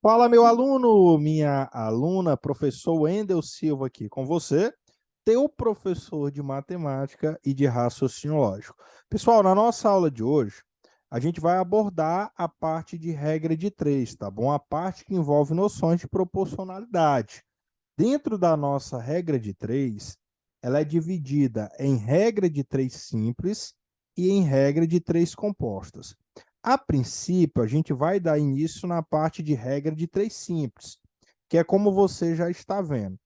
Fala, meu aluno, minha aluna, professor Wendel Silva aqui com você, teu professor de matemática e de raciocínio lógico. Pessoal, na nossa aula de hoje, a gente vai abordar a parte de regra de três, tá bom? A parte que envolve noções de proporcionalidade. Dentro da nossa regra de três, ela é dividida em regra de três simples e em regra de três compostas. A princípio, a gente vai dar início na parte de regra de três simples, que é como você já está vendo.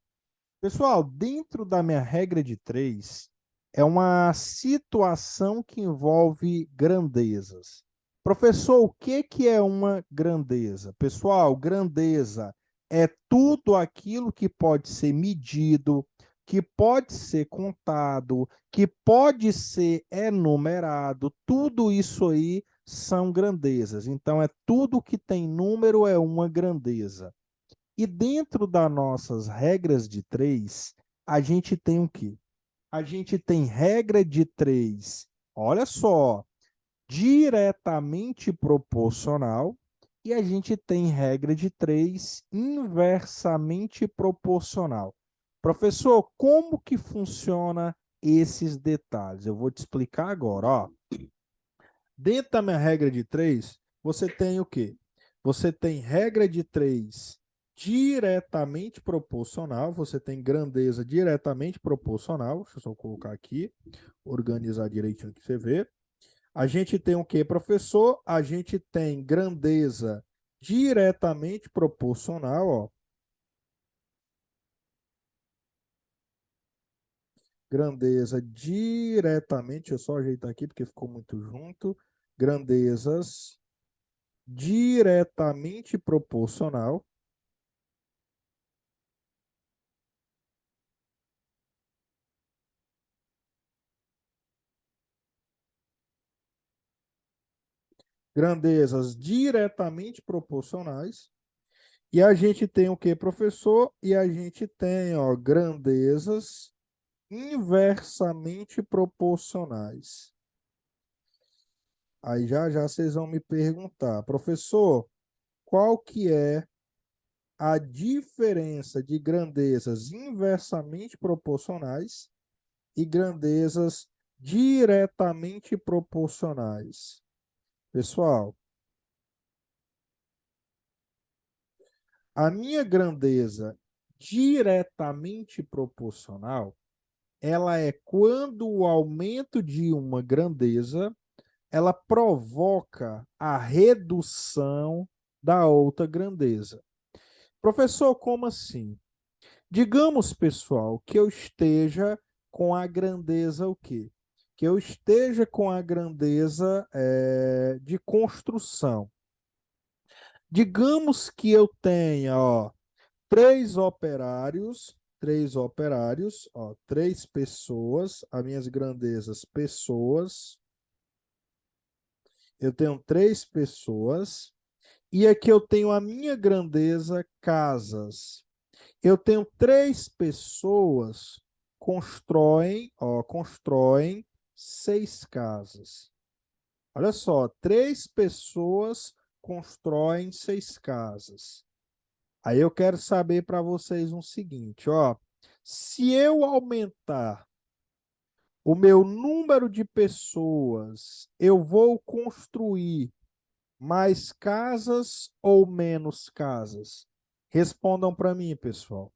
Pessoal, dentro da minha regra de três, é uma situação que envolve grandezas. Professor, o que é uma grandeza? Pessoal, grandeza é tudo aquilo que pode ser medido, que pode ser contado, que pode ser enumerado, tudo isso aí são grandezas. Então, é tudo que tem número é uma grandeza. E dentro das nossas regras de três, a gente tem o quê? A gente tem regra de três, olha só, diretamente proporcional, e a gente tem regra de três inversamente proporcional. Professor, como que funciona esses detalhes? Eu vou te explicar agora, ó. Dentro da minha regra de três, você tem o quê? Você tem regra de três diretamente proporcional, você tem grandeza diretamente proporcional. Deixa eu só colocar aqui, organizar direitinho que você vê. A gente tem o quê, professor? A gente tem grandeza diretamente proporcional, ó. Grandeza diretamente, deixa eu só ajeitar aqui porque ficou muito junto. Grandezas diretamente proporcional. Grandezas diretamente proporcionais. E a gente tem o que, professor? E a gente tem, ó, grandezas inversamente proporcionais. Aí já já vocês vão me perguntar, professor, qual que é a diferença de grandezas inversamente proporcionais e grandezas diretamente proporcionais? Pessoal, a minha grandeza diretamente proporcional, ela é quando o aumento de uma grandeza, ela provoca a redução da outra grandeza. Professor, como assim? Digamos, pessoal, que eu esteja com a grandeza o quê? Que eu esteja com a grandeza de construção. Digamos que eu tenha, ó, três operários, ó, três pessoas, as minhas grandezas, pessoas. Eu tenho três pessoas. E aqui eu tenho a minha grandeza, casas. Eu tenho três pessoas constroem seis casas. Olha só, três pessoas constroem seis casas. Aí eu quero saber para vocês um seguinte, ó. Se eu aumentar o meu número de pessoas, eu vou construir mais casas ou menos casas? Respondam para mim, pessoal.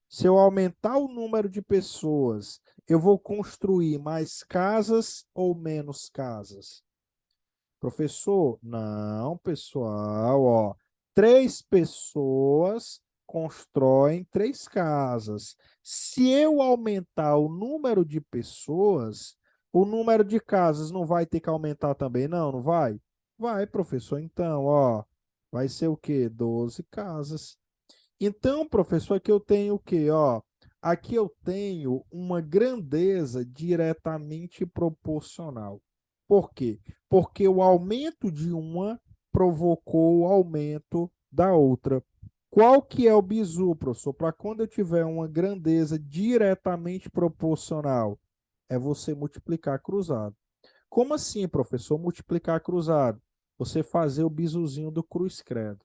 Se eu aumentar o número de pessoas, eu vou construir mais casas ou menos casas? Professor, não, pessoal, ó. Três pessoas constroem três casas. Se eu aumentar o número de pessoas, o número de casas não vai ter que aumentar também, não? Não vai? Vai, professor. Então, ó, vai ser o quê? 12 casas. Então, professor, aqui eu tenho o quê? Ó, aqui eu tenho uma grandeza diretamente proporcional. Por quê? Porque o aumento de uma provocou o aumento da outra. Qual que é o bizu, professor? Para quando eu tiver uma grandeza diretamente proporcional, é você multiplicar cruzado. Como assim, professor, multiplicar cruzado? Você fazer o bizuzinho do cruz credo,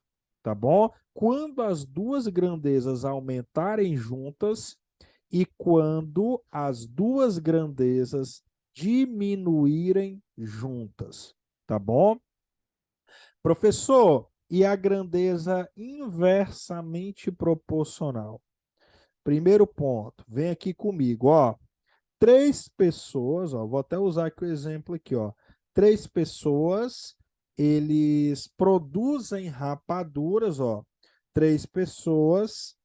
tá bom? Quando as duas grandezas aumentarem juntas e quando as duas grandezas diminuírem juntas, tá bom? Professor, e a grandeza inversamente proporcional? Primeiro ponto, vem aqui comigo, ó. Três pessoas, ó, vou até usar aqui o exemplo aqui, ó. Três pessoas, eles produzem rapaduras, ó. Três pessoas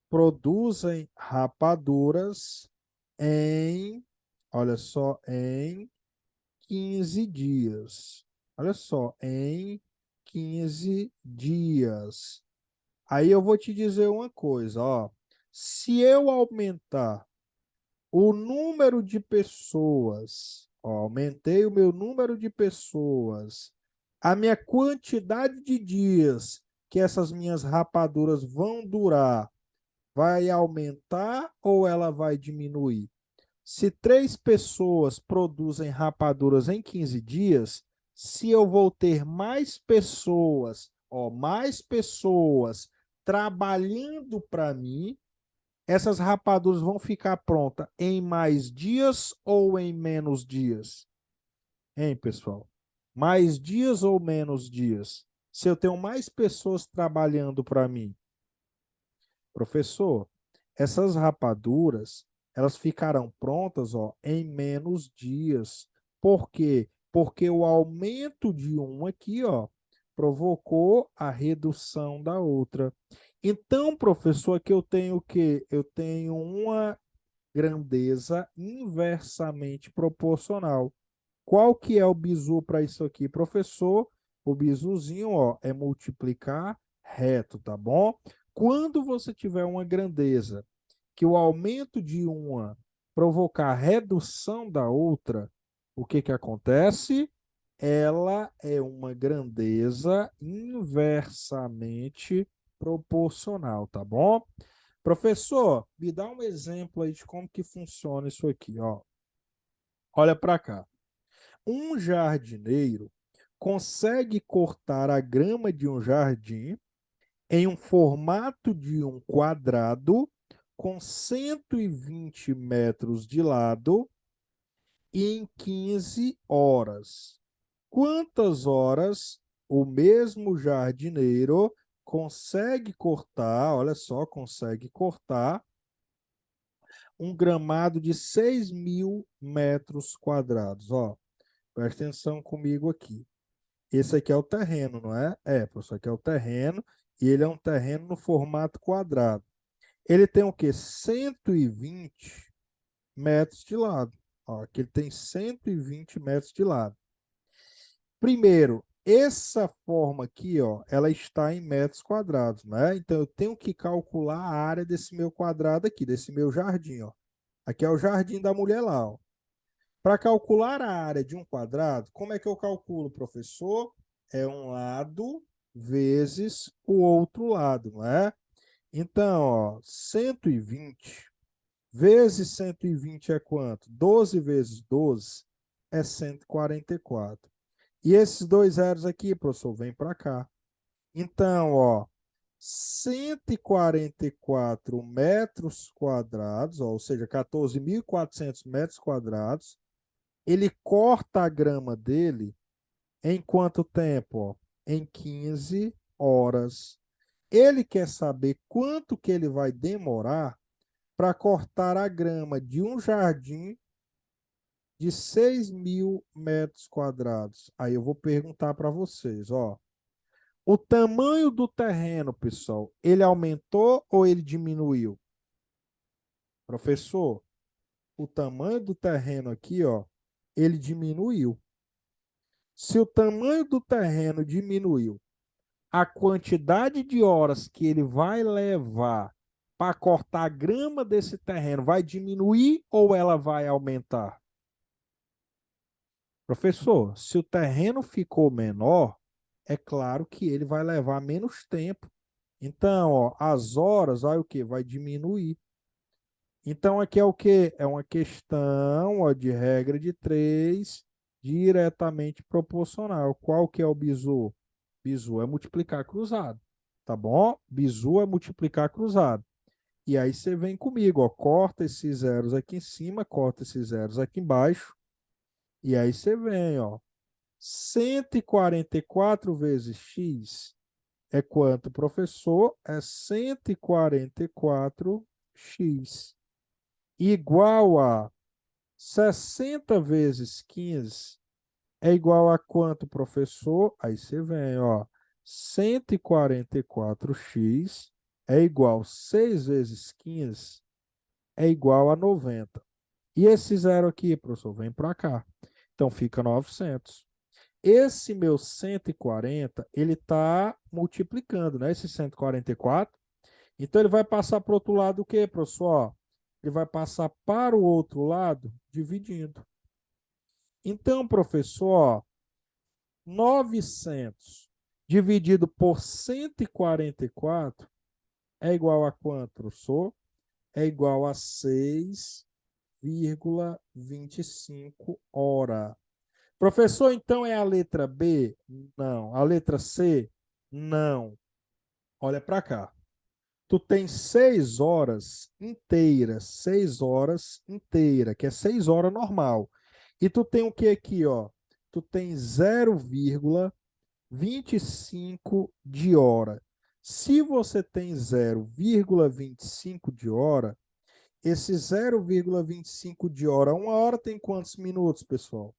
produzem rapaduras em, olha só, em 15 dias. Olha só, em 15 dias. Aí eu vou te dizer uma coisa, ó. Se eu aumentar o número de pessoas, ó, aumentei o meu número de pessoas, a minha quantidade de dias que essas minhas rapaduras vão durar, vai aumentar ou ela vai diminuir? Se três pessoas produzem rapaduras em 15 dias, se eu vou ter mais pessoas, ó, mais pessoas trabalhando para mim, essas rapaduras vão ficar prontas em mais dias ou em menos dias? Hein, pessoal? Mais dias ou menos dias? Se eu tenho mais pessoas trabalhando para mim, professor, essas rapaduras, elas ficarão prontas, ó, em menos dias. Por quê? Porque o aumento de uma aqui, ó, provocou a redução da outra. Então, professor, aqui eu tenho o quê? Eu tenho uma grandeza inversamente proporcional. Qual que é o bizu para isso aqui, professor? O bizuzinho, ó, é multiplicar reto, tá bom? Quando você tiver uma grandeza que o aumento de uma provocar redução da outra, o que que acontece? Ela é uma grandeza inversamente proporcional, tá bom? Professor, me dá um exemplo aí de como que funciona isso aqui, ó. Olha para cá. Um jardineiro consegue cortar a grama de um jardim em um formato de um quadrado com 120 metros de lado em 15 horas. Quantas horas o mesmo jardineiro consegue cortar, olha só, consegue cortar um gramado de 6.000 metros quadrados? Ó, presta atenção comigo aqui. Esse aqui é o terreno, não é? É, professor, aqui é o terreno e ele é um terreno no formato quadrado. Ele tem o quê? 120 metros de lado. Ó, aqui ele tem 120 metros de lado. Primeiro, essa forma aqui, ó, ela está em metros quadrados, né? Então eu tenho que calcular a área desse meu quadrado aqui, desse meu jardim, ó. Aqui é o jardim da mulher lá, ó. Para calcular a área de um quadrado, como é que eu calculo, professor? É um lado vezes o outro lado, não é? Então, ó, 120 vezes 120 é quanto? 12 vezes 12 é 144. E esses dois zeros aqui, professor, vem para cá. Então, ó, 144 metros quadrados, ó, ou seja, 14.400 metros quadrados, ele corta a grama dele em quanto tempo? Ó? Em 15 horas. Ele quer saber quanto que ele vai demorar para cortar a grama de um jardim de 6.000 metros quadrados. Aí eu vou perguntar para vocês, ó. O tamanho do terreno, pessoal, ele aumentou ou ele diminuiu? Professor, o tamanho do terreno aqui, ó, ele diminuiu. Se o tamanho do terreno diminuiu, a quantidade de horas que ele vai levar para cortar a grama desse terreno vai diminuir ou ela vai aumentar? Professor, se o terreno ficou menor, é claro que ele vai levar menos tempo. Então, ó, as horas vai o quê? Vai diminuir. Então, aqui é o quê? É uma questão, ó, de regra de três, diretamente proporcional. Qual que é o bizu? Bizu é multiplicar cruzado. tá bom? Bizu é multiplicar cruzado. E aí você vem comigo, ó, corta esses zeros aqui em cima, corta esses zeros aqui embaixo, e aí você vem, ó, 144 vezes x é quanto, professor? É 144x, igual a 60 vezes 15 é igual a quanto, professor? Aí você vem, ó, 144x é igual a 6 vezes 15 é igual a 90. E esse zero aqui, professor, vem para cá. Então fica 900. Esse meu 140, ele está multiplicando, né? Esse 144. Então ele vai passar para o outro lado o quê, professor? Ó, ele vai passar para o outro lado dividindo. Então, professor, ó, 900 dividido por 144 é igual a quanto, professor? É igual a 6,25 hora. Professor, então é a letra B? Não. A letra C? Não. Olha para cá. Tu tem 6 horas inteiras, 6 horas inteira, que é 6 horas normal. E tu tem o que aqui, ó? Tu tem 0,25 de hora. Se você tem 0,25 de hora, esse 0,25 de hora, uma hora tem quantos minutos, pessoal?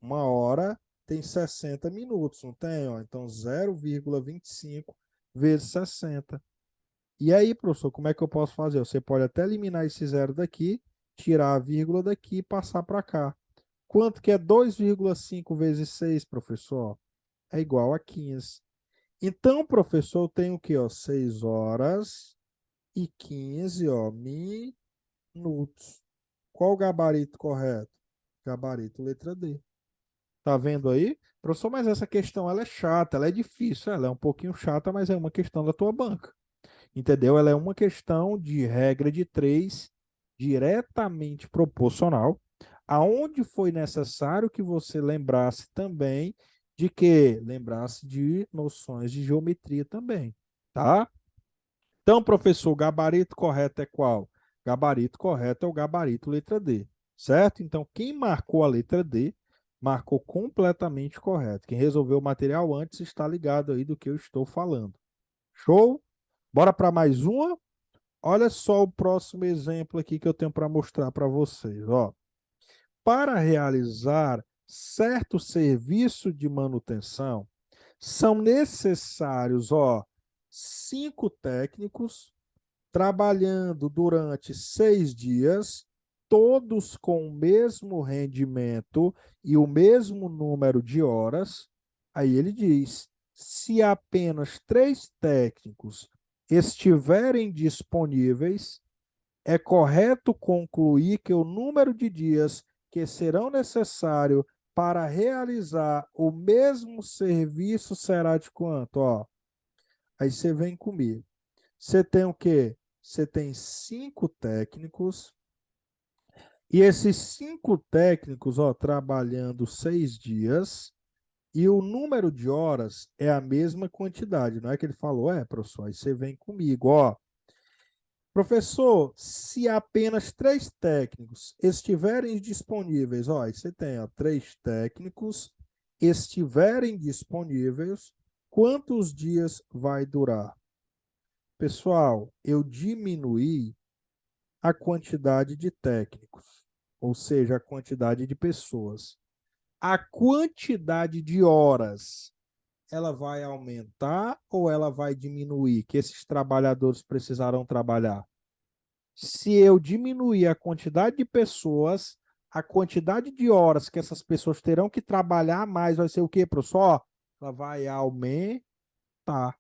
Uma hora tem 60 minutos, não tem? Ó? Então, 0,25 vezes 60. E aí, professor, como é que eu posso fazer? Você pode até eliminar esse zero daqui, tirar a vírgula daqui e passar para cá. Quanto que é 2,5 vezes 6, professor? É igual a 15. Então, professor, eu tenho o quê? Ó, 6 horas e 15 ó, minutos. Qual o gabarito correto? Gabarito letra D. Tá vendo aí? Professor, mas essa questão ela é chata, ela é difícil, ela é um pouquinho chata, mas é uma questão da tua banca. Entendeu? Ela é uma questão de regra de três diretamente proporcional, aonde foi necessário que você lembrasse também de que lembrasse de noções de geometria também, tá? Então, professor, o gabarito correto é qual? Gabarito correto é o gabarito letra D, certo? Então, quem marcou a letra D, marcou completamente correto. Quem resolveu o material antes está ligado aí do que eu estou falando. Show? Bora para mais uma? Olha só o próximo exemplo aqui que eu tenho para mostrar para vocês. Ó. Para realizar certo serviço de manutenção, são necessários, ó, 5 técnicos trabalhando durante 6 dias, todos com o mesmo rendimento e o mesmo número de horas. Aí ele diz: se apenas 3 técnicos estiverem disponíveis, é correto concluir que o número de dias que serão necessários para realizar o mesmo serviço será de quanto? Ó, aí você vem comigo. Você tem o quê? Você tem 5 técnicos, e esses 5 técnicos, ó, trabalhando 6 dias, e o número de horas é a mesma quantidade. Não é que ele falou, professor, aí você vem comigo, ó. Professor, se apenas 3 técnicos estiverem disponíveis, ó, aí você tem, ó, 3 técnicos estiverem disponíveis, quantos dias vai durar? Pessoal, eu diminuí a quantidade de técnicos, ou seja, a quantidade de pessoas. A quantidade de horas, ela vai aumentar ou ela vai diminuir? Que esses trabalhadores precisarão trabalhar? Se eu diminuir a quantidade de pessoas, a quantidade de horas que essas pessoas terão que trabalhar mais vai ser o quê, professor? Ela vai aumentar.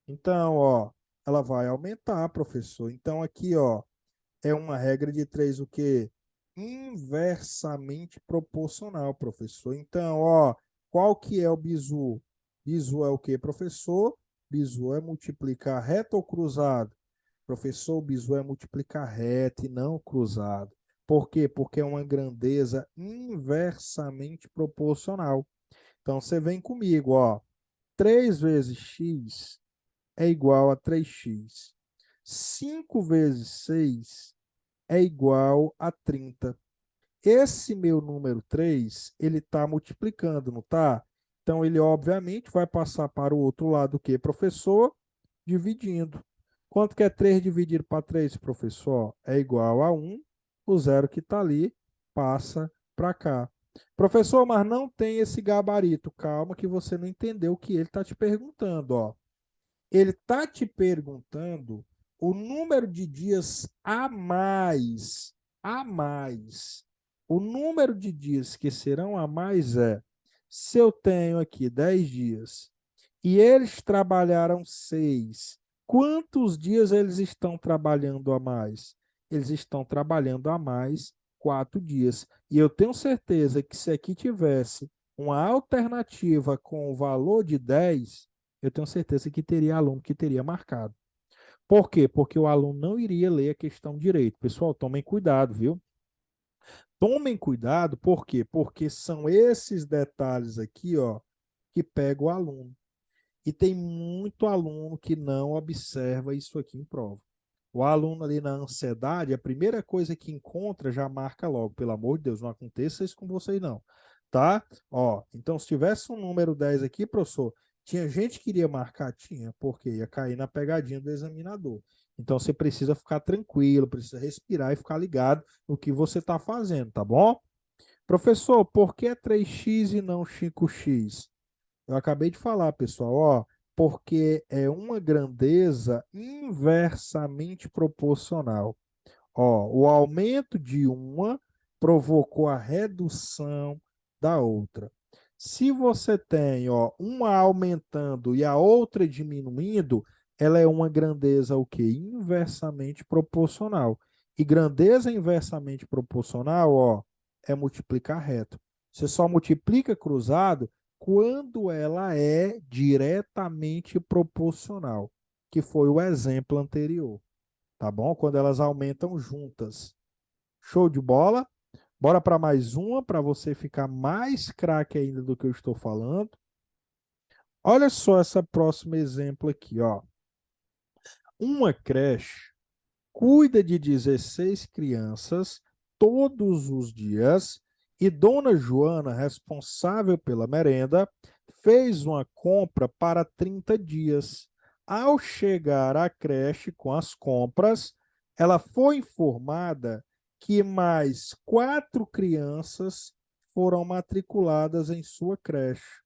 Então, ó, ela vai aumentar, professor. Então, aqui, ó, é uma regra de três, o quê? Inversamente proporcional, professor. Então, ó, qual que é o bizu? Bizu é o quê, professor? Bizu é multiplicar reto ou cruzado? Professor, o bizu é multiplicar reto e não cruzado. Por quê? Porque é uma grandeza inversamente proporcional. Então, você vem comigo, ó. 3 vezes x é igual a 3x. 5 vezes 6 é igual a 30. Esse meu número 3, ele está multiplicando, não está? Então, ele obviamente vai passar para o outro lado o quê, professor? Dividindo. Quanto que é 3 dividido para 3, professor? É igual a 1. O zero que está ali passa para cá. Professor, mas não tem esse gabarito. Calma que você não entendeu o que ele está te perguntando, ó. Ele está te perguntando o número de dias a mais. A mais. O número de dias que serão a mais é, se eu tenho aqui 10 dias e eles trabalharam 6, quantos dias eles estão trabalhando a mais? Eles estão trabalhando a mais 4 dias. E eu tenho certeza que se aqui tivesse uma alternativa com o valor de 10, eu tenho certeza que teria aluno que teria marcado. Por quê? Porque o aluno não iria ler a questão direito. Pessoal, tomem cuidado, viu? Tomem cuidado, por quê? Porque são esses detalhes aqui, ó, que pegam o aluno. E tem muito aluno que não observa isso aqui em prova. O aluno ali na ansiedade, a primeira coisa que encontra já marca logo. Pelo amor de Deus, não aconteça isso com vocês não, tá? Ó, então se tivesse um número 10 aqui, professor, tinha gente que iria marcar? Tinha, porque ia cair na pegadinha do examinador. Então você precisa ficar tranquilo, precisa respirar e ficar ligado no que você está fazendo, tá bom? Professor, por que 3x e não 5x? Eu acabei de falar, pessoal, ó, porque é uma grandeza inversamente proporcional. Ó, o aumento de uma provocou a redução da outra. Se você tem, ó, uma aumentando e a outra diminuindo, ela é uma grandeza o quê? Inversamente proporcional. E grandeza inversamente proporcional, ó, é multiplicar reto. Você só multiplica cruzado quando ela é diretamente proporcional, que foi o exemplo anterior, tá bom? Quando elas aumentam juntas. Show de bola? Bora para mais uma, para você ficar mais craque ainda do que eu estou falando. Olha só esse próximo exemplo aqui, ó. Uma creche cuida de 16 crianças todos os dias e Dona Joana, responsável pela merenda, fez uma compra para 30 dias. Ao chegar à creche com as compras, ela foi informada que mais 4 crianças foram matriculadas em sua creche.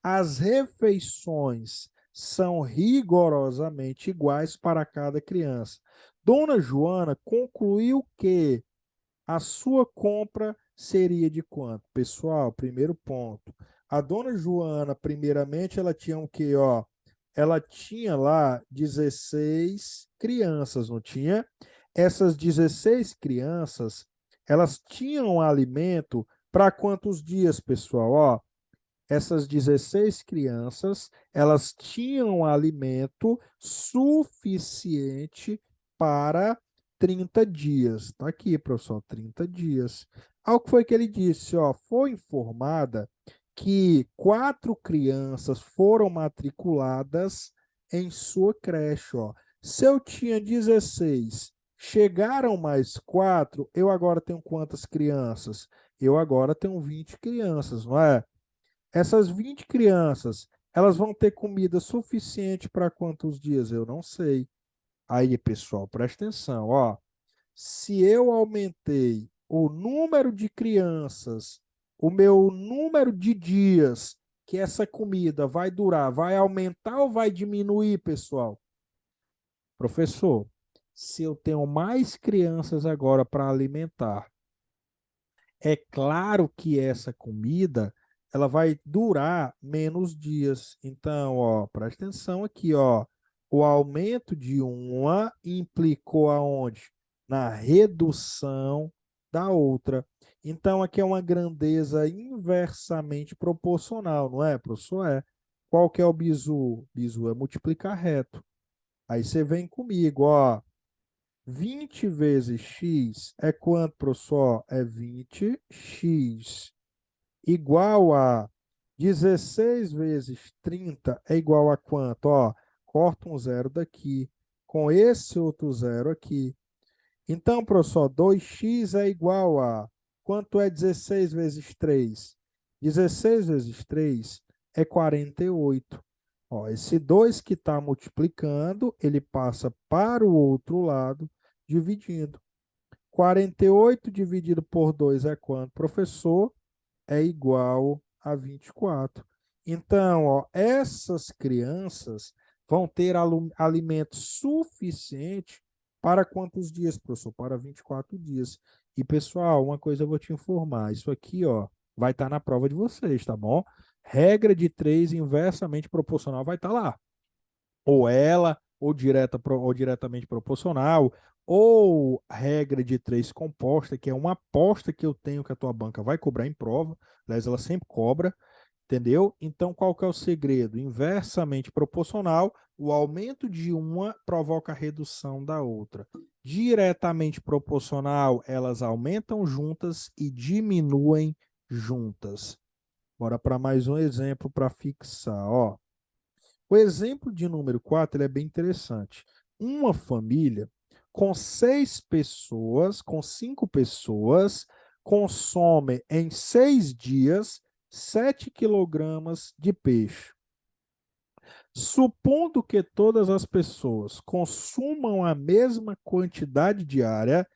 As refeições são rigorosamente iguais para cada criança. Dona Joana concluiu que a sua compra seria de quanto? Pessoal, primeiro ponto. A Dona Joana, primeiramente, ela tinha o quê, ó? Ela tinha lá 16 crianças, não tinha? Essas 16 crianças, elas tinham alimento para quantos dias, pessoal? Ó, essas 16 crianças, elas tinham alimento suficiente para 30 dias. Tá aqui, professor, 30 dias. Ao que foi que ele disse, ó, foi informada que 4 crianças foram matriculadas em sua creche, ó. Se eu tinha 16, chegaram mais 4, eu agora tenho quantas crianças? Eu agora tenho 20 crianças, não é? Essas 20 crianças, elas vão ter comida suficiente para quantos dias? Eu não sei. Aí, pessoal, presta atenção, ó. Se eu aumentei o número de crianças, o meu número de dias que essa comida vai durar, vai aumentar ou vai diminuir, pessoal? Professor, se eu tenho mais crianças agora para alimentar, é claro que essa comida ela vai durar menos dias. Então, ó, presta atenção aqui, ó. O aumento de uma implicou aonde? Na redução da outra. Então, aqui é uma grandeza inversamente proporcional, não é, professor? É. Qual que é o bizu? Bizu é multiplicar reto. Aí você vem comigo, ó. 20 vezes x é quanto, professor? É 20x. Igual a 16 vezes 30 é igual a quanto? Ó, corta um zero daqui, com esse outro zero aqui. Então, professor, 2x é igual a... Quanto é 16 vezes 3? 16 vezes 3 é 48. Ó, esse 2 que está multiplicando, ele passa para o outro lado, dividindo. 48 dividido por 2 é quanto, professor? É igual a 24. Então, ó, essas crianças vão ter alimento suficiente para quantos dias, professor? Para 24 dias. E, pessoal, uma coisa eu vou te informar. Isso aqui, ó, vai estar na prova de vocês, tá bom? Regra de 3 inversamente proporcional vai estar lá. Ou ela, ou diretamente proporcional, ou regra de 3 composta, que é uma aposta que eu tenho que a tua banca vai cobrar em prova. Aliás, ela sempre cobra. Entendeu? Então, qual que é o segredo? Inversamente proporcional, o aumento de uma provoca a redução da outra. Diretamente proporcional, elas aumentam juntas e diminuem juntas. Bora para mais um exemplo para fixar. Ó. O exemplo de número 4 ele é bem interessante. Uma família com 6 pessoas, com 5 pessoas, consome em 6 dias 7 quilogramas de peixe. Supondo que todas as pessoas consumam a mesma quantidade diária,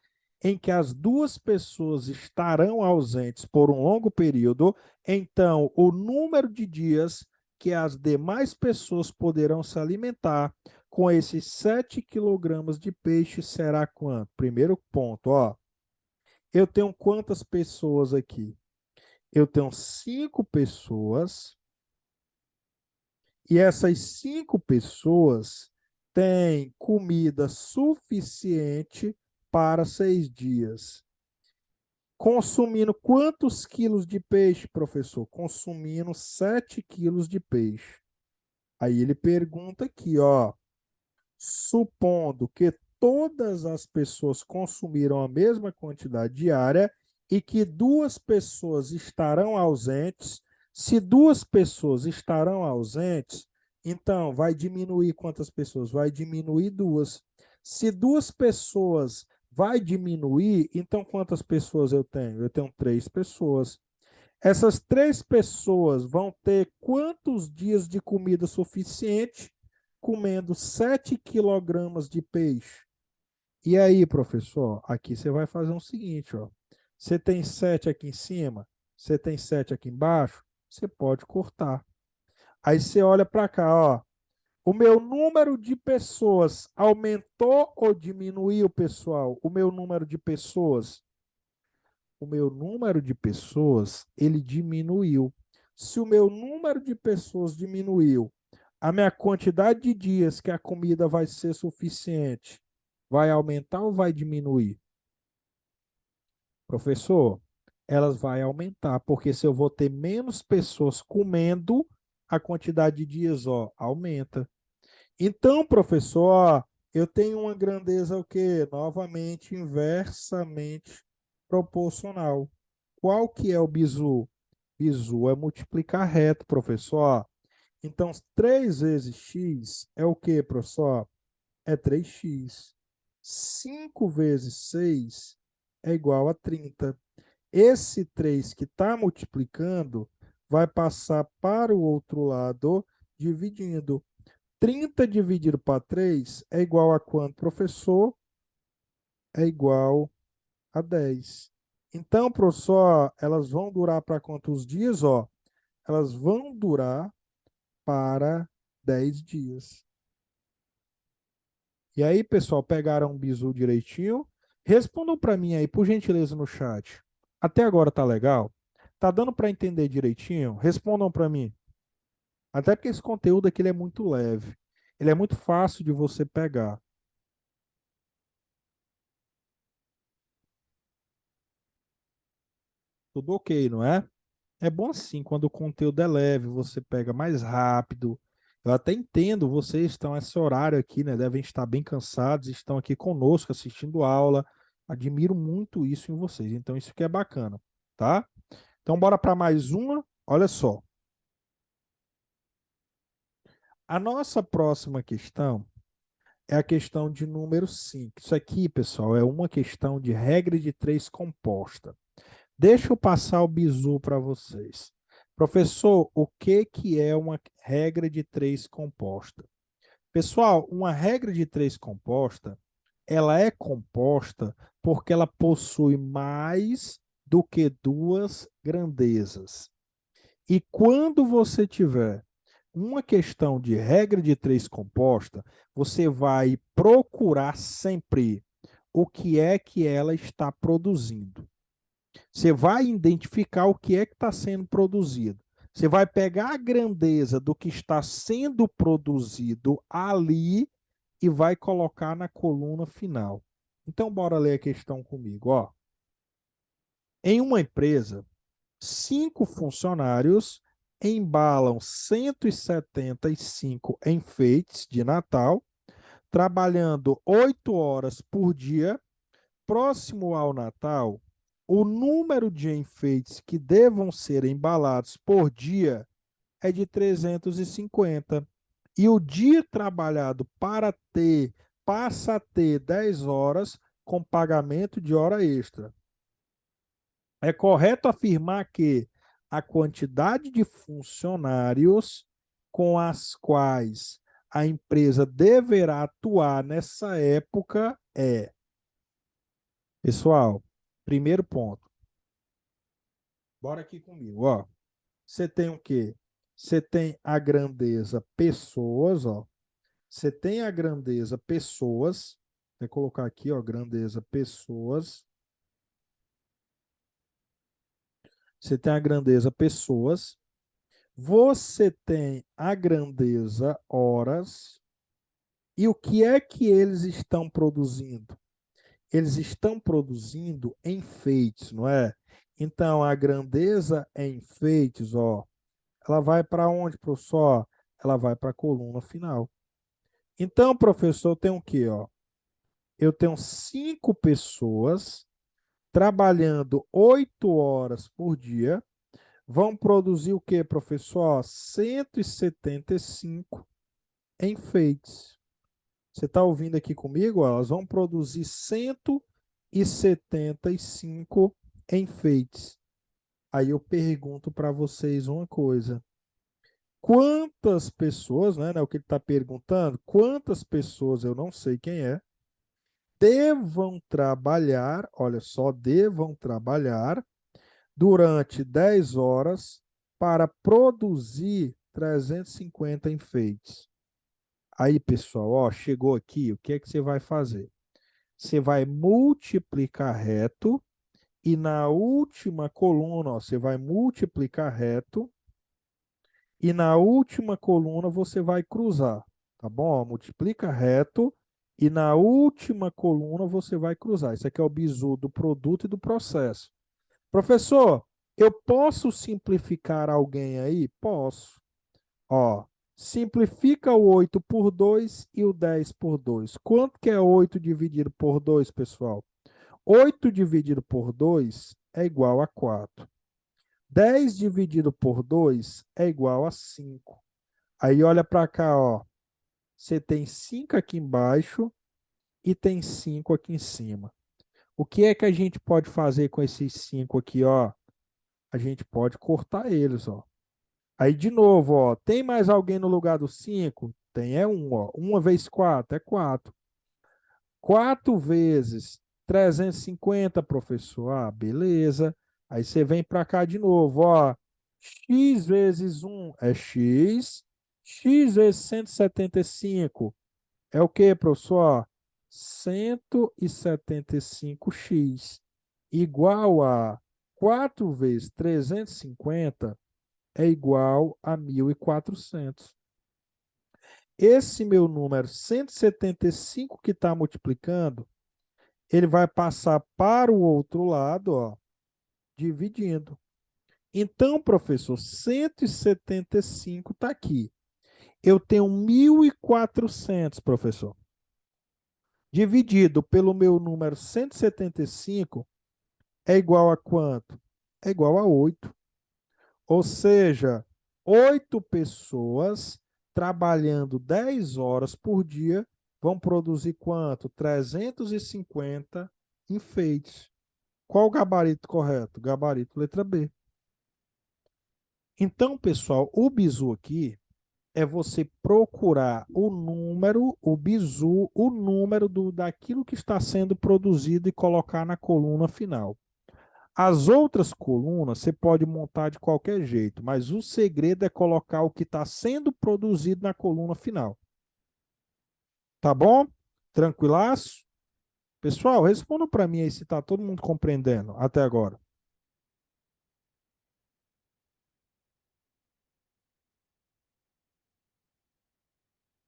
em que as duas pessoas estarão ausentes por um longo período, então o número de dias que as demais pessoas poderão se alimentar com esses 7 quilogramas de peixe será quanto? Primeiro ponto, ó. Eu tenho quantas pessoas aqui? Eu tenho 5 pessoas. E essas 5 pessoas têm comida suficiente para 6 dias. Consumindo quantos quilos de peixe, professor? Consumindo 7 quilos de peixe. Aí ele pergunta aqui, ó. Supondo que todas as pessoas consumiram a mesma quantidade diária e que 2 pessoas estarão ausentes, se 2 pessoas estarão ausentes, então vai diminuir quantas pessoas? Vai diminuir 2. Se 2 pessoas vai diminuir, então quantas pessoas eu tenho? Eu tenho 3 pessoas. Essas 3 pessoas vão ter quantos dias de comida suficiente comendo 7 quilogramas de peixe? E aí, professor, aqui você vai fazer o seguinte, ó. Você tem 7 aqui em cima, você tem 7 aqui embaixo, você pode cortar. Aí você olha para cá, ó. O meu número de pessoas aumentou ou diminuiu, pessoal? O meu número de pessoas? O meu número de pessoas, ele diminuiu. Se o meu número de pessoas diminuiu, a minha quantidade de dias que a comida vai ser suficiente vai aumentar ou vai diminuir? Professor, elas vai aumentar, porque se eu vou ter menos pessoas comendo, a quantidade de dias, ó, aumenta. Então, professor, ó, eu tenho uma grandeza o quê? Novamente, inversamente proporcional. Qual que é o bizu? Bizu é multiplicar reto, professor. Então, 3 vezes x é o quê, professor? É 3x. 5 vezes 6 é igual a 30. Esse 3 que está multiplicando vai passar para o outro lado, dividindo. 30 dividido para 3 é igual a quanto, professor? É igual a 10. Então, professor, elas vão durar para quantos dias? Ó, elas vão durar para 10 dias. E aí, pessoal, pegaram o bizu direitinho? Respondam para mim aí, por gentileza, no chat. Até agora tá legal? Tá dando para entender direitinho? Respondam para mim. Até porque esse conteúdo aqui ele é muito leve. Ele é muito fácil de você pegar. Tudo ok, não é? É bom assim, quando o conteúdo é leve, você pega mais rápido. Eu até entendo, vocês estão esse horário aqui, né? Devem estar bem cansados, estão aqui conosco assistindo aula. Admiro muito isso em vocês. Então, isso que é bacana, tá? Então, bora para mais uma. Olha só. A nossa próxima questão é a questão de número 5. Isso aqui, pessoal, é uma questão de regra de três composta. Deixa eu passar o bizu para vocês. Professor, o que que é uma regra de três composta? Pessoal, uma regra de três composta, ela é composta porque ela possui mais do que duas grandezas. E quando você tiver uma questão de regra de três composta, você vai procurar sempre o que é que ela está produzindo. Você vai identificar o que é que está sendo produzido. Você vai pegar a grandeza do que está sendo produzido ali e vai colocar na coluna final. Então, bora ler a questão comigo. Ó. Em uma empresa, 5 funcionários embalam 175 enfeites de Natal, trabalhando 8 horas por dia. Próximo ao Natal, o número de enfeites que devam ser embalados por dia é de 350. E o dia trabalhado para ter passa a ter 10 horas com pagamento de hora extra. É correto afirmar que a quantidade de funcionários com as quais a empresa deverá atuar nessa época é. Pessoal, primeiro ponto. Bora aqui comigo, ó. Você tem o quê? Você tem a grandeza pessoas, ó. Você tem a grandeza pessoas. Vou colocar aqui, ó, grandeza pessoas. Você tem a grandeza pessoas. Você tem a grandeza horas. E o que é que eles estão produzindo? Eles estão produzindo enfeites, não é? Então, a grandeza em enfeites, ó, ela vai para onde, professor? Ela vai para a coluna final. Então, professor, tem o quê? Ó? Eu tenho 5 pessoas trabalhando 8 horas por dia. Vão produzir o quê, professor? 175 enfeites. Você está ouvindo aqui comigo? Ó? Elas vão produzir 175 enfeites. Aí eu pergunto para vocês uma coisa. Quantas pessoas, né, o que ele está perguntando, quantas pessoas, eu não sei quem é, devam trabalhar, olha só, devam trabalhar durante 10 horas para produzir 350 enfeites. Aí, pessoal, ó, chegou aqui, o que é que você vai fazer? Você vai multiplicar reto e na última coluna, ó, você vai multiplicar reto e na última coluna você vai cruzar, tá bom? Multiplica reto e na última coluna você vai cruzar. Isso aqui é o bizu do produto e do processo. Professor, eu posso simplificar alguém aí? Posso. Ó, simplifica o 8 por 2 e o 10 por 2. Quanto que é 8 dividido por 2, pessoal? 8 dividido por 2 é igual a 4. 10 dividido por 2 é igual a 5. Aí olha para cá, ó. Você tem 5 aqui embaixo e tem 5 aqui em cima. O que é que a gente pode fazer com esses 5 aqui, ó? A gente pode cortar eles, ó. Aí de novo, ó, tem mais alguém no lugar do 5? Tem, é um, ó. 1 vezes 4 é 4. 4 vezes 350, professor. Ah, beleza. Aí você vem para cá de novo, ó. X vezes 1 é x. X vezes 175 é o que, professor? 175x igual a 4 vezes 350 é igual a 1.400. Esse meu número 175 que está multiplicando, ele vai passar para o outro lado, ó, dividindo. Então, professor, 175 está aqui. Eu tenho 1.400, professor. Dividido pelo meu número 175 é igual a quanto? É igual a 8. Ou seja, 8 pessoas trabalhando 10 horas por dia, vão produzir quanto? 350 enfeites. Qual o gabarito correto? Gabarito letra B. Então, pessoal, o bizu aqui é você procurar o número, o bizu, o número daquilo que está sendo produzido e colocar na coluna final. As outras colunas você pode montar de qualquer jeito, mas o segredo é colocar o que está sendo produzido na coluna final. Tá bom? Tranquilaço? Pessoal, responda para mim aí se está todo mundo compreendendo até agora.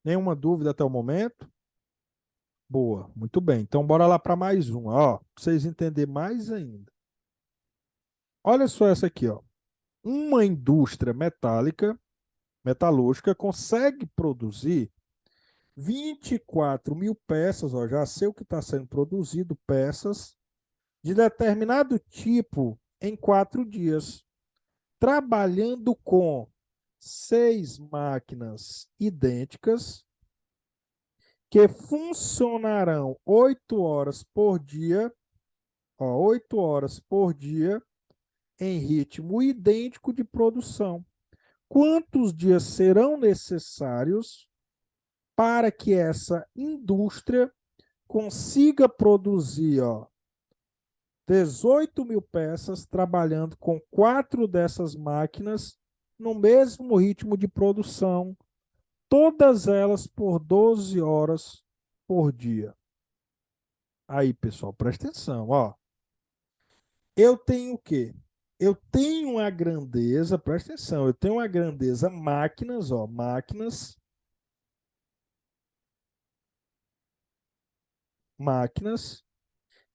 Nenhuma dúvida até o momento? Boa, muito bem. Então, bora lá para mais uma, ó, para vocês entenderem mais ainda. Olha só essa aqui, ó. Uma indústria metalúrgica, consegue produzir 24 mil peças, ó, já sei o que está sendo produzido, peças de determinado tipo em 4 dias, trabalhando com 6 máquinas idênticas que funcionarão 8 horas por dia, ó, 8 horas por dia, em ritmo idêntico de produção. Quantos dias serão necessários para que essa indústria consiga produzir, ó, 18 mil peças trabalhando com 4 dessas máquinas no mesmo ritmo de produção, todas elas por 12 horas por dia? Aí, pessoal, presta atenção, ó. Eu tenho o quê? Eu tenho a grandeza, presta atenção, eu tenho a grandeza máquinas, ó, máquinas.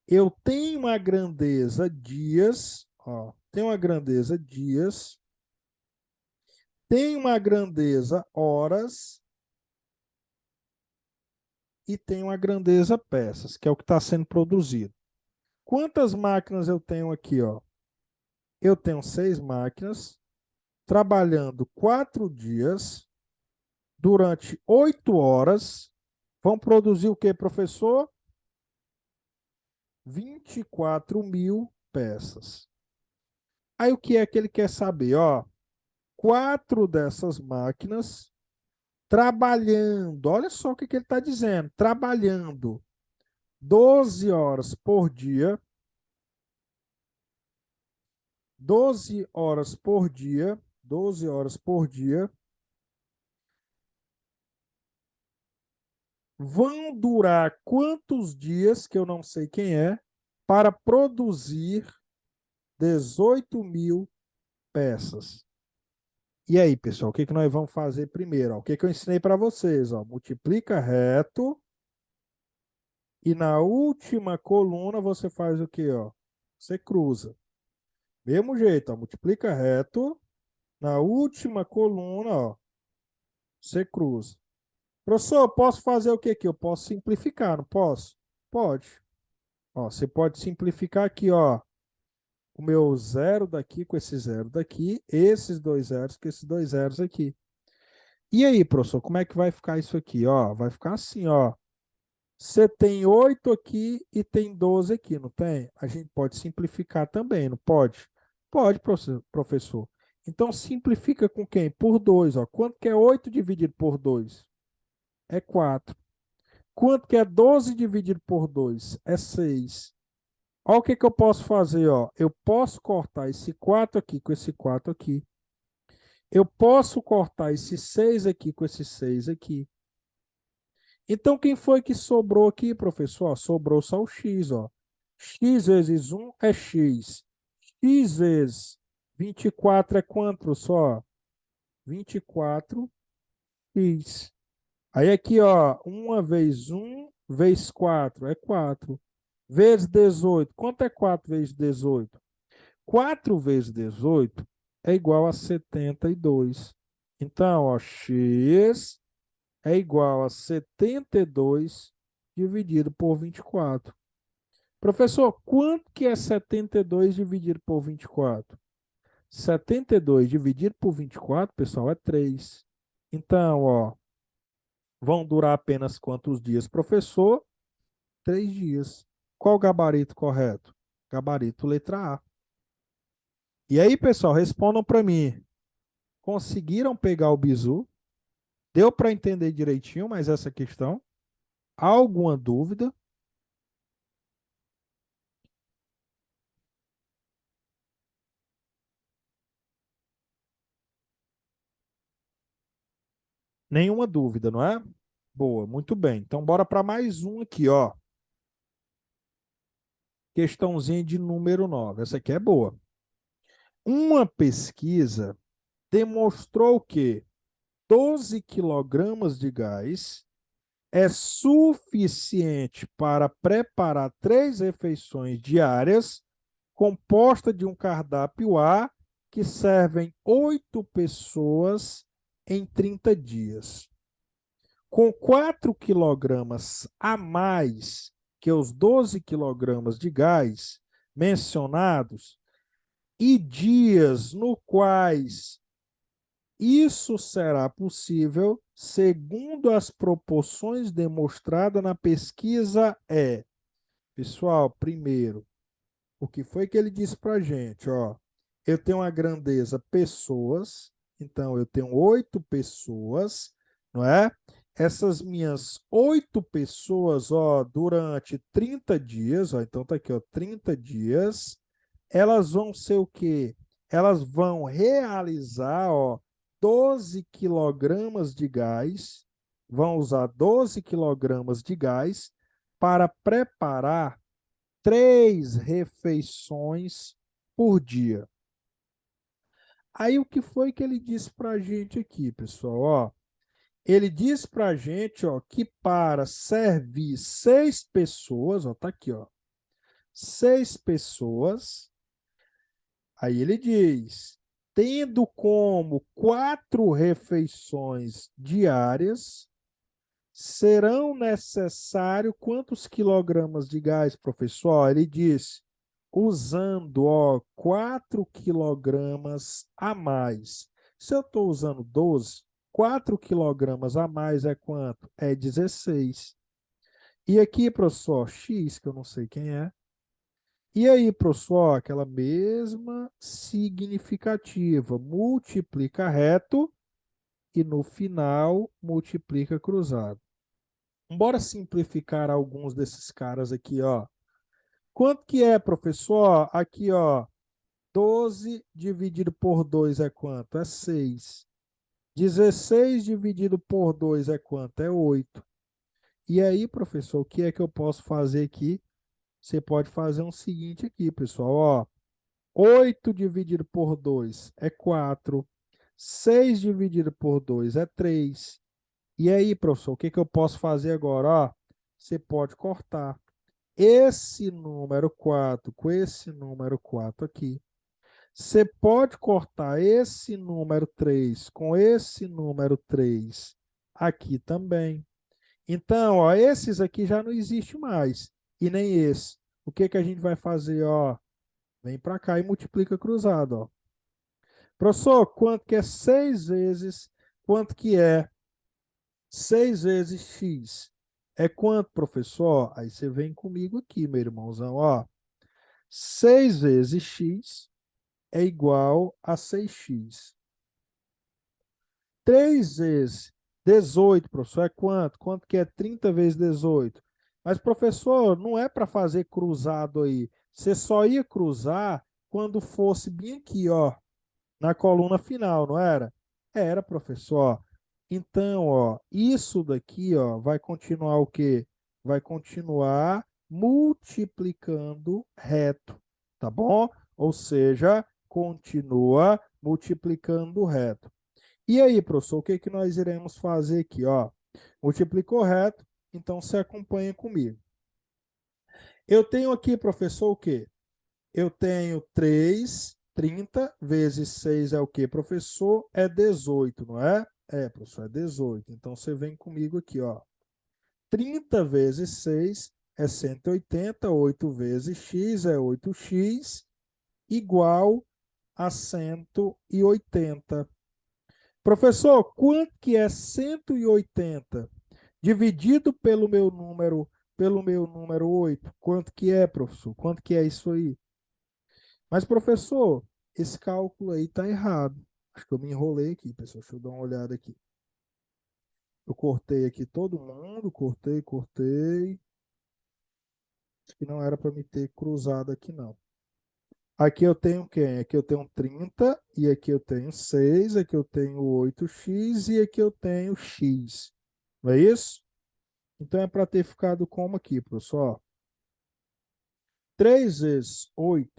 Eu tenho a grandeza dias, ó, tenho a grandeza dias, tenho uma grandeza horas e tenho a grandeza peças, que é o que está sendo produzido. Quantas máquinas eu tenho aqui, ó? Eu tenho 6 máquinas trabalhando 4 dias durante 8 horas. Vão produzir o que, professor? 24 mil peças. Aí o que é que ele quer saber? Ó, 4 dessas máquinas trabalhando, olha só o que ele está dizendo, trabalhando 12 horas por dia, 12 horas por dia, 12 horas por dia, vão durar quantos dias, que eu não sei quem é, para produzir 18 mil peças. E aí, pessoal, o que nós vamos fazer primeiro? Ó? O que eu ensinei para vocês? Ó? Multiplica reto e na última coluna você faz o quê? Ó? Você cruza. Mesmo jeito, ó, multiplica reto, na última coluna, ó, você cruza. Professor, eu posso fazer o que aqui? Eu posso simplificar, não posso? Pode. Ó, você pode simplificar aqui, ó, o meu zero daqui com esse zero daqui, esses 2 zeros com esses 2 zeros aqui. E aí, professor, como é que vai ficar isso aqui? Ó, vai ficar assim, ó. Você tem 8 aqui e tem 12 aqui, não tem? A gente pode simplificar também, não pode? Pode, professor. Então, simplifica com quem? Por 2. Ó. Quanto que é 8 dividido por 2? É 4. Quanto que é 12 dividido por 2? É 6. Olha o que eu posso fazer. Ó. Eu posso cortar esse 4 aqui com esse 4 aqui. Eu posso cortar esse 6 aqui com esse 6 aqui. Então, quem foi que sobrou aqui, professor? Ó, sobrou só o x, ó. X vezes 1 é x. X vezes 24 é quanto, professor? 24x. Aí aqui, ó, 1 vezes 1 vezes 4 é 4. Vezes 18. Quanto é 4 vezes 18? 4 vezes 18 é igual a 72. Então, ó, x é igual a 72 dividido por 24. Professor, quanto que é 72 dividido por 24? 72 dividido por 24, pessoal, é 3. Então, ó, vão durar apenas quantos dias, professor? 3 dias. Qual o gabarito correto? Gabarito letra A. E aí, pessoal, respondam para mim. Conseguiram pegar o bizu? Deu para entender direitinho mais essa questão? Há alguma dúvida? Nenhuma dúvida, não é? Boa, muito bem. Então, bora para mais um aqui, ó. Questãozinha de número 9. Essa aqui é boa. Uma pesquisa demonstrou que 12 quilogramas de gás é suficiente para preparar 3 refeições diárias, composta de um cardápio A que servem 8 pessoas em 30 dias. Com 4 quilogramas a mais que os 12 quilogramas de gás mencionados e dias no quais isso será possível, segundo as proporções demonstradas na pesquisa, é, pessoal, primeiro, o que foi que ele disse para a gente? Ó, eu tenho uma grandeza pessoas, então eu tenho 8 pessoas, não é? Essas minhas 8 pessoas, ó, durante 30 dias, ó, então tá aqui, ó, 30 dias, elas vão ser o quê? Elas vão realizar, ó, 12 quilogramas de gás, vão usar 12 quilogramas de gás para preparar 3 refeições por dia. Aí o que foi que ele disse para a gente aqui, pessoal? Ó, ele disse para a gente, ó, que para servir 6 pessoas, ó, tá aqui, ó, 6 pessoas. Aí ele diz, tendo como 4 refeições diárias, serão necessários quantos quilogramas de gás, professor? Ele diz, usando, ó, 4 quilogramas a mais. Se eu estou usando 12, 4 quilogramas a mais é quanto? É 16. E aqui, professor, X, que eu não sei quem é. E aí, professor, aquela mesma significativa, multiplica reto e no final multiplica cruzado. Bora simplificar alguns desses caras aqui, ó. Quanto que é, professor? Aqui, ó, 12 dividido por 2 é quanto? É 6. 16 dividido por 2 é quanto? É 8. E aí, professor, o que é que eu posso fazer aqui? Você pode fazer um seguinte aqui, pessoal, ó. 8 dividido por 2 é 4. 6 dividido por 2 é 3. E aí, professor, o que que eu posso fazer agora? Ó, você pode cortar esse número 4 com esse número 4 aqui. Você pode cortar esse número 3 com esse número 3 aqui também. Então, ó, esses aqui já não existem mais. E nem esse. O que que a gente vai fazer? Ó, vem para cá e multiplica cruzado. Ó. Professor, quanto que é 6 vezes? Quanto que é 6 vezes x? É quanto, professor? Aí você vem comigo aqui, meu irmãozão. Ó. 6 vezes x é igual a 6x. 3 vezes 18, professor, é quanto? Quanto que é 30 vezes 18? Mas, professor, não é para fazer cruzado aí. Você só ia cruzar quando fosse bem aqui, ó, na coluna final, não era? Era, professor. Então, ó, isso daqui, ó, vai continuar o quê? Vai continuar multiplicando reto, tá bom? Ou seja, continua multiplicando reto. E aí, professor, o que que nós iremos fazer aqui, ó? Multiplicou reto, então você acompanha comigo. Eu tenho aqui, professor, o quê? Eu tenho 3, 30 vezes 6 é o quê, professor? É 18, não é? É, professor, é 18. Então você vem comigo aqui, ó. 30 vezes 6 é 180, 8 vezes x é 8x, igual a 180. Professor, quanto que é 180 dividido pelo meu número 8? Quanto que é, professor? Quanto que é isso aí? Mas, professor, esse cálculo aí está errado. Acho que eu me enrolei aqui, pessoal. Deixa eu dar uma olhada aqui. Eu cortei aqui todo mundo, cortei. Acho que não era para me ter cruzado aqui, não. Aqui eu tenho quem? Aqui eu tenho 30, e aqui eu tenho 6, aqui eu tenho 8x e aqui eu tenho x. Não é isso? Então é para ter ficado como aqui, professor? 3 vezes 8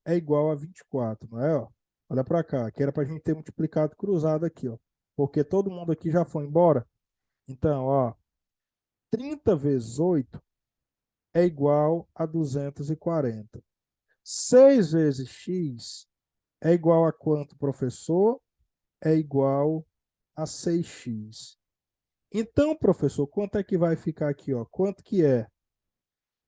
é igual a 24, não é? Ó? Olha para cá, que era para a gente ter multiplicado cruzado aqui, ó. Porque todo mundo aqui já foi embora. Então, ó, 30 vezes 8 é igual a 240. 6 vezes x é igual a quanto, professor? É igual a 6x. Então, professor, quanto é que vai ficar aqui, ó? Quanto que é?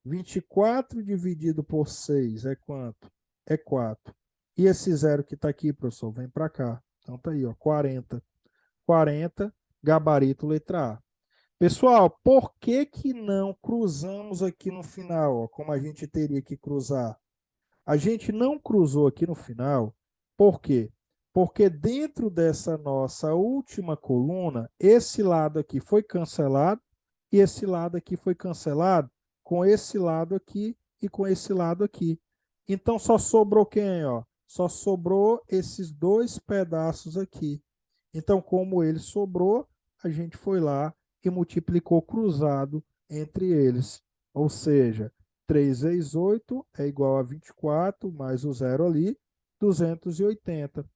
24 dividido por 6 é quanto? É 4. E esse zero que está aqui, professor, vem para cá. Então tá aí, ó, 40. 40, gabarito letra A. Pessoal, por que que não cruzamos aqui no final, ó, como a gente teria que cruzar? A gente não cruzou aqui no final, por quê? Porque dentro dessa nossa última coluna, esse lado aqui foi cancelado e esse lado aqui foi cancelado com esse lado aqui e com esse lado aqui. Então só sobrou quem, ó? Só sobrou esses dois pedaços aqui. Então, como ele sobrou, a gente foi lá e multiplicou cruzado entre eles. Ou seja, 3 vezes 8 é igual a 24, mais o zero ali, 280.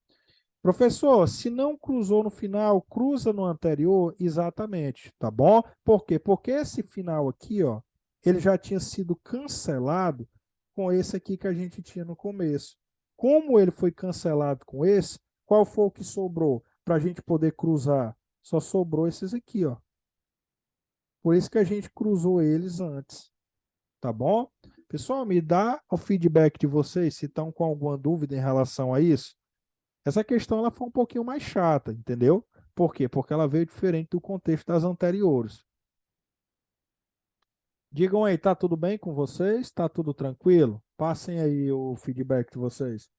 Professor, se não cruzou no final, cruza no anterior, exatamente, tá bom? Por quê? Porque esse final aqui, ó, ele já tinha sido cancelado com esse aqui que a gente tinha no começo. Como ele foi cancelado com esse, qual foi o que sobrou para a gente poder cruzar? Só sobrou esses aqui, ó. Por isso que a gente cruzou eles antes. Tá bom? Pessoal, me dá o feedback de vocês se estão com alguma dúvida em relação a isso. Essa questão ela foi um pouquinho mais chata, entendeu? Por quê? Porque ela veio diferente do contexto das anteriores. Digam aí, tá tudo bem com vocês? Tá tudo tranquilo? Passem aí o feedback de vocês.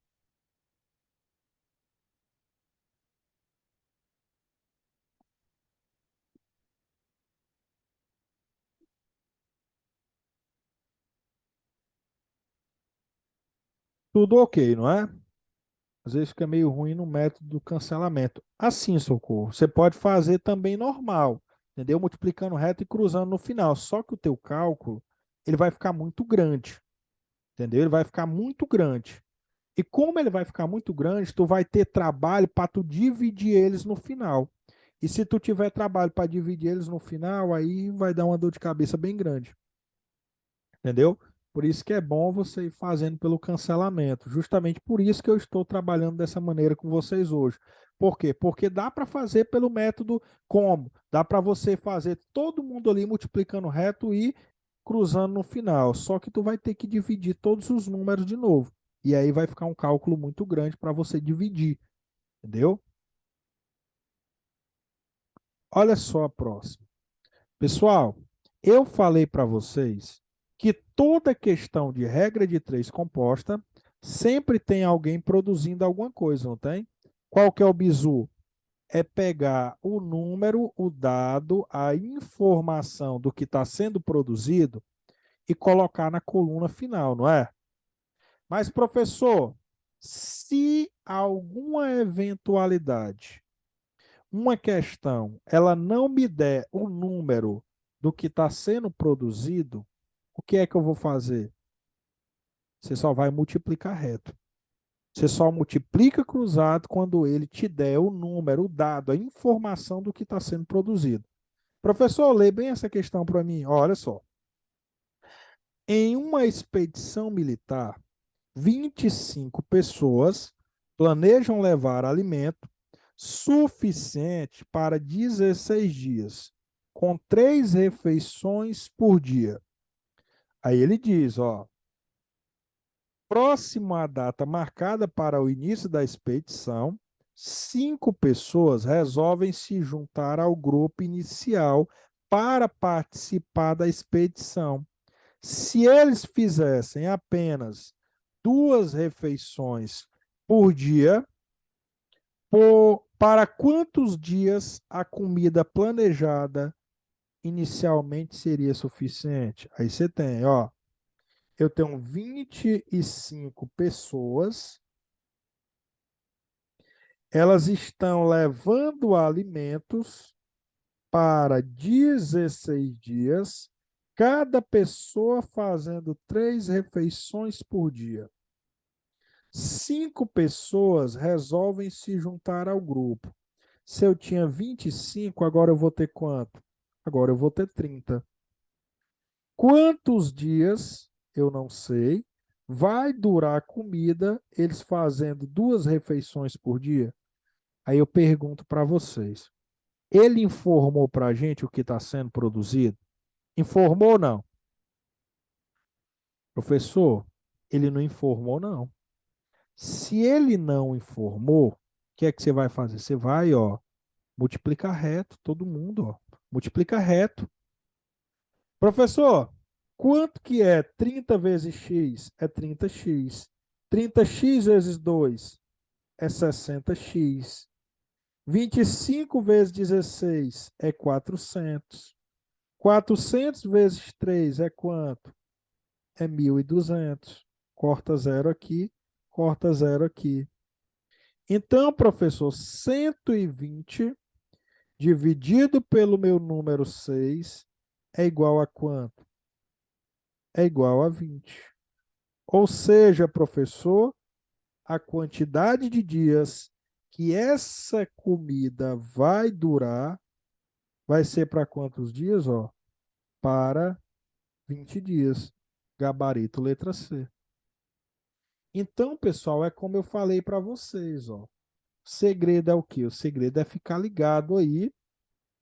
Tudo ok, não é? Às vezes fica meio ruim no método do cancelamento. Assim, Socorro, você pode fazer também normal, entendeu? Multiplicando reto e cruzando no final. Só que o teu cálculo, ele vai ficar muito grande. Entendeu? Ele vai ficar muito grande. E como ele vai ficar muito grande, tu vai ter trabalho para tu dividir eles no final. E se tu tiver trabalho para dividir eles no final, aí vai dar uma dor de cabeça bem grande. Entendeu? Por isso que é bom você ir fazendo pelo cancelamento. Justamente por isso que eu estou trabalhando dessa maneira com vocês hoje. Por quê? Porque dá para fazer pelo método como? Dá para você fazer todo mundo ali multiplicando reto e cruzando no final. Só que tu vai ter que dividir todos os números de novo. E aí vai ficar um cálculo muito grande para você dividir. Entendeu? Olha só a próxima. Pessoal, eu falei para vocês que toda questão de regra de três composta sempre tem alguém produzindo alguma coisa, não tem? Qual que é o bizu? É pegar o número, o dado, a informação do que está sendo produzido e colocar na coluna final, não é? Mas, professor, se alguma eventualidade uma questão ela não me der o número do que está sendo produzido, o que é que eu vou fazer? Você só vai multiplicar reto. Você só multiplica cruzado quando ele te der o número, o dado, a informação do que está sendo produzido. Professor, lê bem essa questão para mim. Olha só. Em uma expedição militar, 25 pessoas planejam levar alimento suficiente para 16 dias, com 3 refeições por dia. Aí ele diz, ó, próximo à data marcada para o início da expedição, 5 pessoas resolvem se juntar ao grupo inicial para participar da expedição. Se eles fizessem apenas 2 refeições por dia, para quantos dias a comida planejada inicialmente seria suficiente? Aí você tem, ó, eu tenho 25 pessoas, elas estão levando alimentos para 16 dias, cada pessoa fazendo 3 refeições por dia. 5 pessoas resolvem se juntar ao grupo. Se eu tinha 25, agora eu vou ter quanto? Agora eu vou ter 30. Quantos dias? Eu não sei. Vai durar a comida eles fazendo 2 refeições por dia? Aí eu pergunto para vocês. Ele informou para a gente o que está sendo produzido? Informou ou não? Professor, ele não informou, não. Se ele não informou, o que é que você vai fazer? Você vai, ó, multiplicar reto, todo mundo, ó. Multiplica reto. Professor, quanto que é 30 vezes x? É 30x. 30x vezes 2 é 60x. 25 vezes 16 é 400. 400 vezes 3 é quanto? É 1.200. Corta zero aqui, corta zero aqui. Então, professor, 120 dividido pelo meu número 6 é igual a quanto? É igual a 20. Ou seja, professor, a quantidade de dias que essa comida vai durar vai ser para quantos dias? Ó, para 20 dias. Gabarito letra C. Então, pessoal, é como eu falei para vocês, ó. O segredo é o quê? O segredo é ficar ligado aí